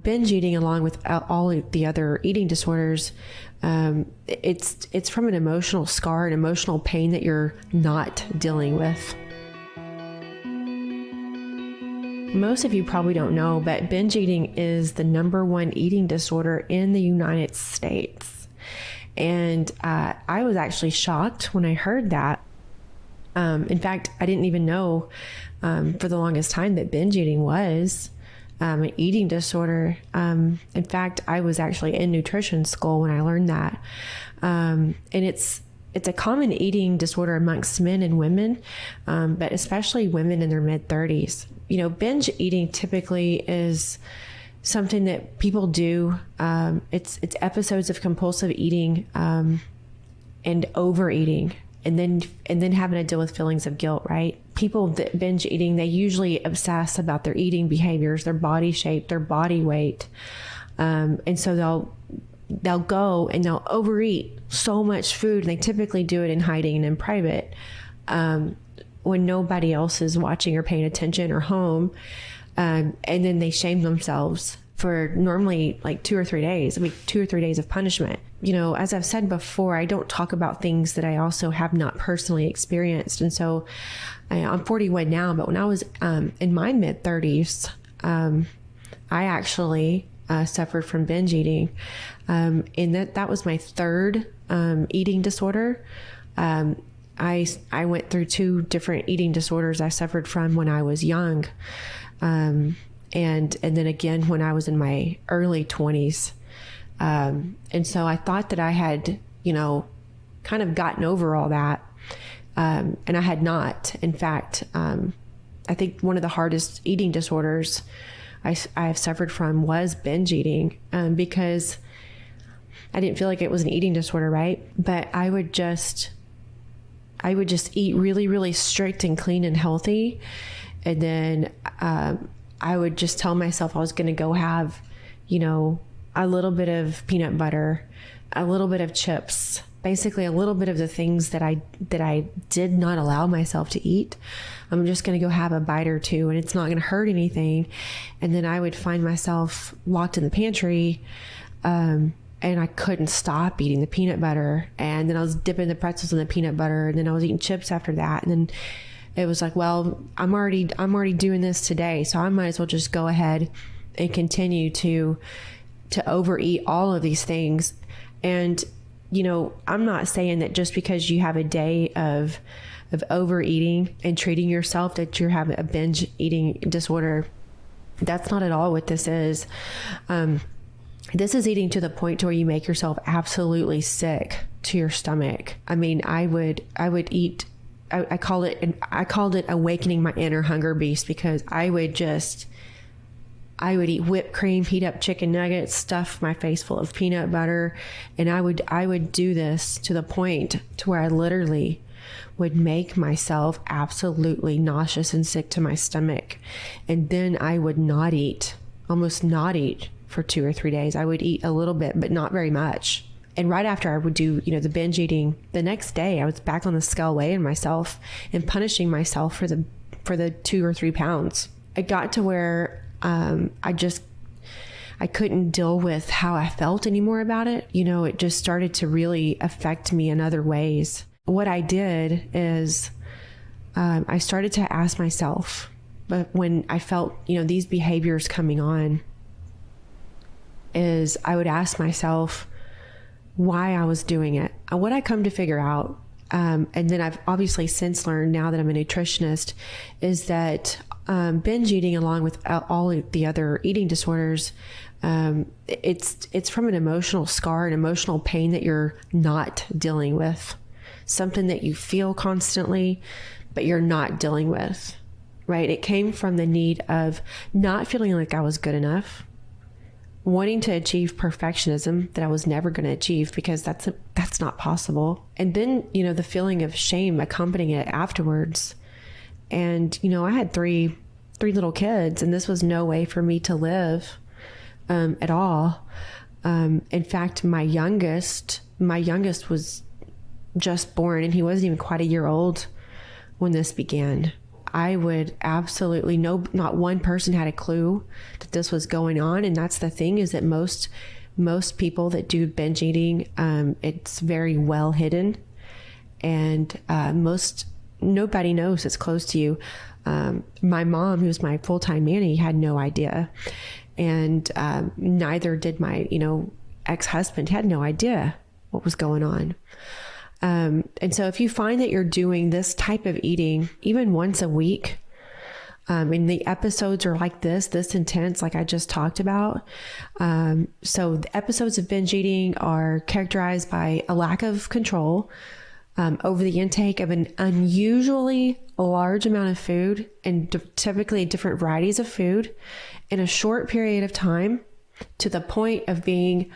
binge eating, along with all of the other eating disorders, it's from an emotional scar, an emotional pain that you're not dealing with. Most of you probably don't know, but binge eating is the #1 eating disorder in the United States. And I was actually shocked when I heard that. In fact, I didn't even know for the longest time that binge eating was an eating disorder. In fact, I was actually in nutrition school when I learned that. And it's a common eating disorder amongst men and women, but especially women in their mid-30s. You know, binge eating typically is something that people do. It's episodes of compulsive eating and overeating, and then having to deal with feelings of guilt, right? People that binge eating, they usually obsess about their eating behaviors, their body shape, their body weight. And so they'll go and they'll overeat so much food. And they typically do it in hiding and in private, when nobody else is watching or paying attention or home. And then they shame themselves for normally like 2 or 3 days. I mean, 2 or 3 days of punishment. You know, as I've said before, I don't talk about things that I also have not personally experienced. And so I'm 41 now, but when I was in my mid-30s, I actually suffered from binge eating. And that was my third eating disorder. I went through 2 different eating disorders I suffered from when I was young. And then again when I was in my early 20s. And so I thought that I had, kind of gotten over all that. And I had not. In fact, I think one of the hardest eating disorders I have suffered from was binge eating, because I didn't feel like it was an eating disorder, right? But I would just eat really, really strict and clean and healthy. And then I would just tell myself I was going to go have, a little bit of peanut butter, a little bit of chips, basically a little bit of the things that I did not allow myself to eat. I'm just going to go have a bite or two, and it's not going to hurt anything. And then I would find myself locked in the pantry, and I couldn't stop eating the peanut butter. And then I was dipping the pretzels in the peanut butter, and then I was eating chips after that. And then it was like, well, I'm already doing this today, so I might as well just go ahead and continue to overeat all of these things. And I'm not saying that just because you have a day of overeating and treating yourself that you're having a binge eating disorder. That's not at all what this is. This is eating to the point to where you make yourself absolutely sick to your stomach. I mean, I would eat. I called it awakening my inner hunger beast, because I would eat whipped cream, heat up chicken nuggets, stuff my face full of peanut butter. And I would do this to the point to where I literally would make myself absolutely nauseous and sick to my stomach. And then I would almost not eat for 2 or 3 days. I would eat a little bit, but not very much. And right after I would do, the binge eating, the next day I was back on the scale weighing myself and punishing myself for the 2 or 3 pounds. It got to where I couldn't deal with how I felt anymore about it. It just started to really affect me in other ways. What I did is I started to ask myself, but when I felt, these behaviors coming on, is I would ask myself why I was doing it. What I come to figure out, and then I've obviously since learned, now that I'm a nutritionist, is that binge eating, along with all of the other eating disorders, it's from an emotional scar, an emotional pain that you're not dealing with, something that you feel constantly, but you're not dealing with, right? It came from the need of not feeling like I was good enough, wanting to achieve perfectionism that I was never going to achieve, because that's not possible. And then, the feeling of shame accompanying it afterwards. And, I had three little kids, and this was no way for me to live at all. In fact, my youngest was just born, and he wasn't even quite a year old when this began. I would absolutely not one person had a clue that this was going on. And that's the thing, is that most people that do binge eating, it's very well hidden, and nobody knows it's close to you. My mom, who's my full-time nanny, had no idea, and neither did my ex-husband. Had no idea what was going on. And so if you find that you're doing this type of eating even once a week, and the episodes are like this intense, like I just talked about. So the episodes of binge eating are characterized by a lack of control over the intake of an unusually large amount of food, and typically different varieties of food in a short period of time, to the point of being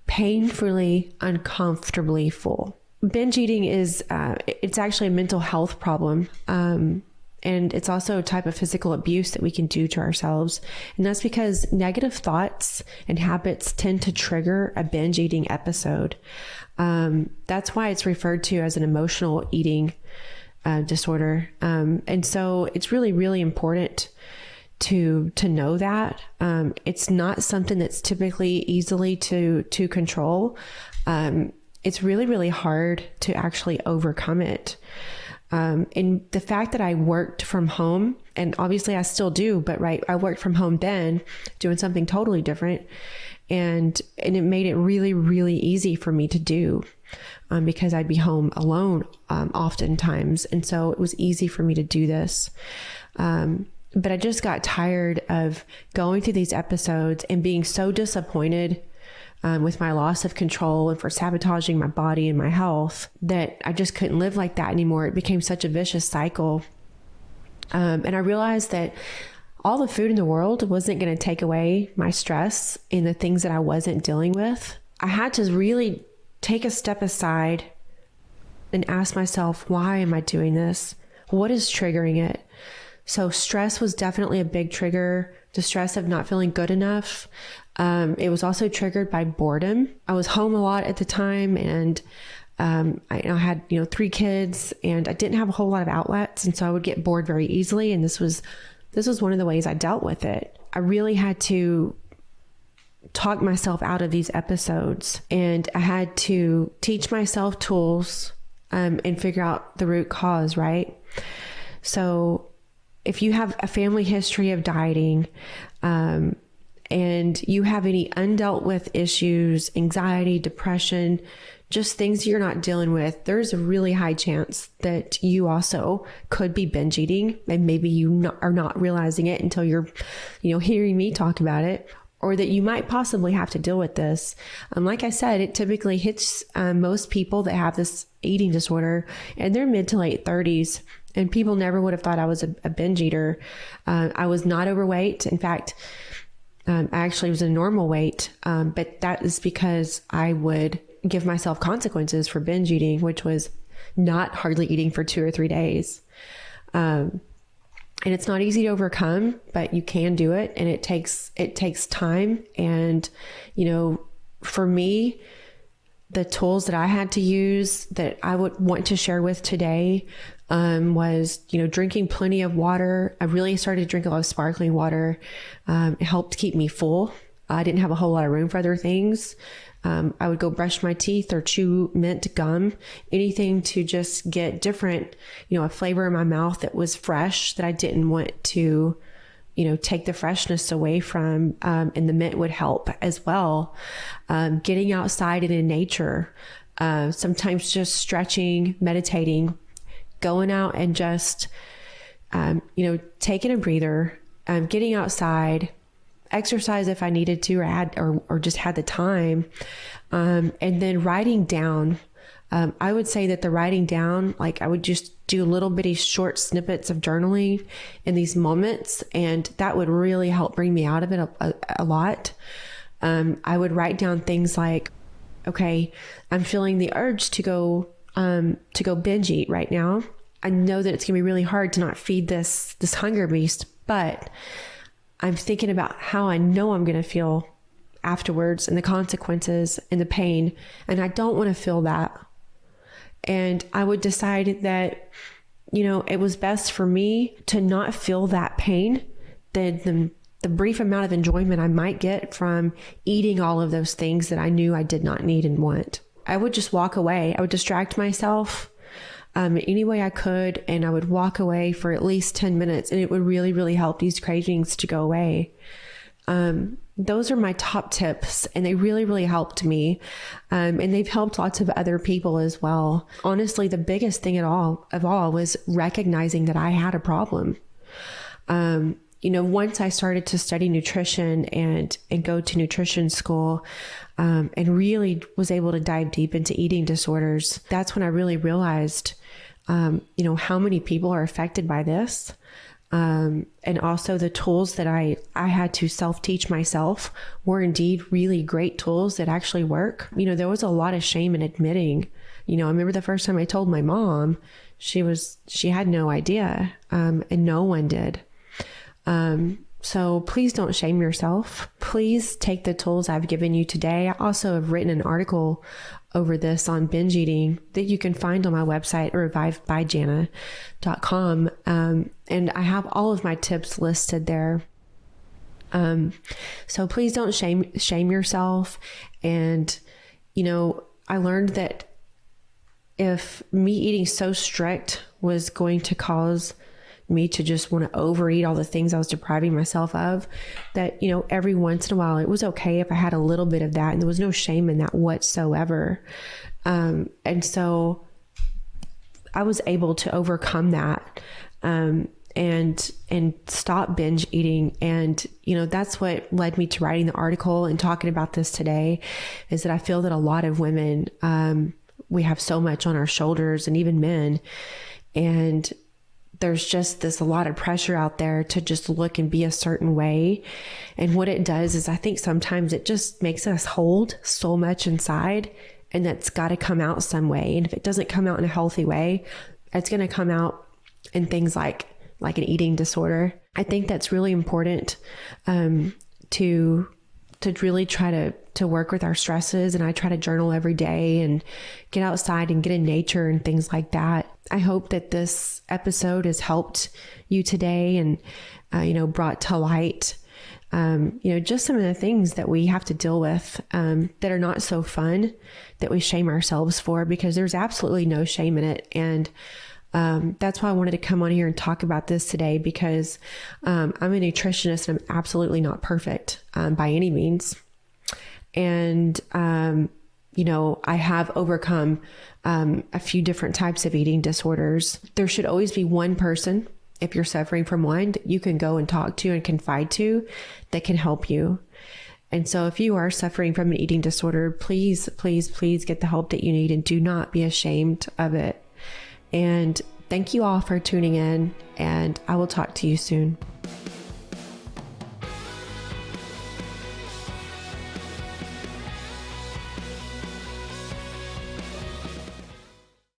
painfully, uncomfortably full. Binge eating is, it's actually a mental health problem. And it's also a type of physical abuse that we can do to ourselves. And that's because negative thoughts and habits tend to trigger a binge eating episode. That's why it's referred to as an emotional eating disorder. And so it's really, really important to know that. It's not something that's typically easily to control. It's really, really hard to actually overcome it. And the fact that I worked from home, and obviously I still do, but I worked from home then, doing something totally different. And it made it really, really easy for me to do, because I'd be home alone, oftentimes. And so it was easy for me to do this. But I just got tired of going through these episodes and being so disappointed with my loss of control and for sabotaging my body and my health, that I just couldn't live like that anymore. It became such a vicious cycle. And I realized that all the food in the world wasn't going to take away my stress and the things that I wasn't dealing with. I had to really take a step aside and ask myself, why am I doing this? What is triggering it? So stress was definitely a big trigger. The stress of not feeling good enough. It was also triggered by boredom. I was home a lot at the time, and I had 3 kids, and I didn't have a whole lot of outlets, and so I would get bored very easily. And this was one of the ways I dealt with it. I really had to talk myself out of these episodes, and I had to teach myself tools and figure out the root cause, right? So if you have a family history of dieting, and you have any undealt with issues, anxiety, depression, just things you're not dealing with, there's a really high chance that you also could be binge eating, and maybe you are not realizing it until you're, hearing me talk about it, or that you might possibly have to deal with this. Like I said, it typically hits most people that have this eating disorder in their mid to late 30s. And people never would have thought I was a binge eater. I was not overweight. In fact, I actually was a normal weight. But that is because I would give myself consequences for binge eating, which was not hardly eating for 2 or 3 days. And it's not easy to overcome, but you can do it. And it takes time. And, for me, the tools that I had to use that I would want to share with today was, drinking plenty of water. I really started to drink a lot of sparkling water. It helped keep me full. I didn't have a whole lot of room for other things. I would go brush my teeth or chew mint gum, anything to just get different, a flavor in my mouth that was fresh, that I didn't want to, take the freshness away from. And the mint would help as well. Getting outside and in nature, sometimes just stretching, meditating, going out and just, taking a breather, getting outside, exercise if I needed to, or just had the time. And then writing down. I would say that the writing down, I would just do little bitty short snippets of journaling in these moments, and that would really help bring me out of it a lot. I would write down things like, okay, I'm feeling the urge to go binge eat right now. I know that it's gonna be really hard to not feed this hunger beast, but I'm thinking about how I know I'm gonna feel afterwards, and the consequences and the pain, and I don't want to feel that. And I would decide that it was best for me to not feel that pain, the brief amount of enjoyment I might get from eating all of those things that I knew I did not need and want. I would just walk away. I would distract myself any way I could, and I would walk away for at least 10 minutes, and it would really, really help these cravings to go away. Those are my top tips, and they really, really helped me. And they've helped lots of other people as well. Honestly, the biggest thing of all was recognizing that I had a problem. Once I started to study nutrition and go to nutrition school, and really was able to dive deep into eating disorders, that's when I really realized, how many people are affected by this. And also the tools that I had to self-teach myself were indeed really great tools that actually work. There was a lot of shame in admitting, I remember the first time I told my mom, she had no idea, and no one did. So please don't shame yourself. Please take the tools I've given you today. I also have written an article over this on binge eating that you can find on my website, revivedbyjana.com. And I have all of my tips listed there. So please don't shame yourself. And, I learned that if me eating so strict was going to cause me to just want to overeat all the things I was depriving myself of, that, every once in a while, it was okay if I had a little bit of that, and there was no shame in that whatsoever. And so I was able to overcome that, and stop binge eating. And, that's what led me to writing the article and talking about this today, is that I feel that a lot of women, we have so much on our shoulders, and even men, and there's just a lot of pressure out there to just look and be a certain way. And what it does is, I think sometimes it just makes us hold so much inside, and that's got to come out some way. And if it doesn't come out in a healthy way, it's going to come out in things like an eating disorder. I think that's really important, to really try to work with our stresses. And I try to journal every day and get outside and get in nature and things like that. I hope that this episode has helped you today and, brought to light, just some of the things that we have to deal with, that are not so fun, that we shame ourselves for, because there's absolutely no shame in it. And, that's why I wanted to come on here and talk about this today, because, I'm a nutritionist, and I'm absolutely not perfect, by any means. And, I have overcome, a few different types of eating disorders. There should always be one person, if you're suffering from one, that you can go and talk to and confide to, that can help you. And so if you are suffering from an eating disorder, please, please, please get the help that you need, and do not be ashamed of it. And thank you all for tuning in, and I will talk to you soon.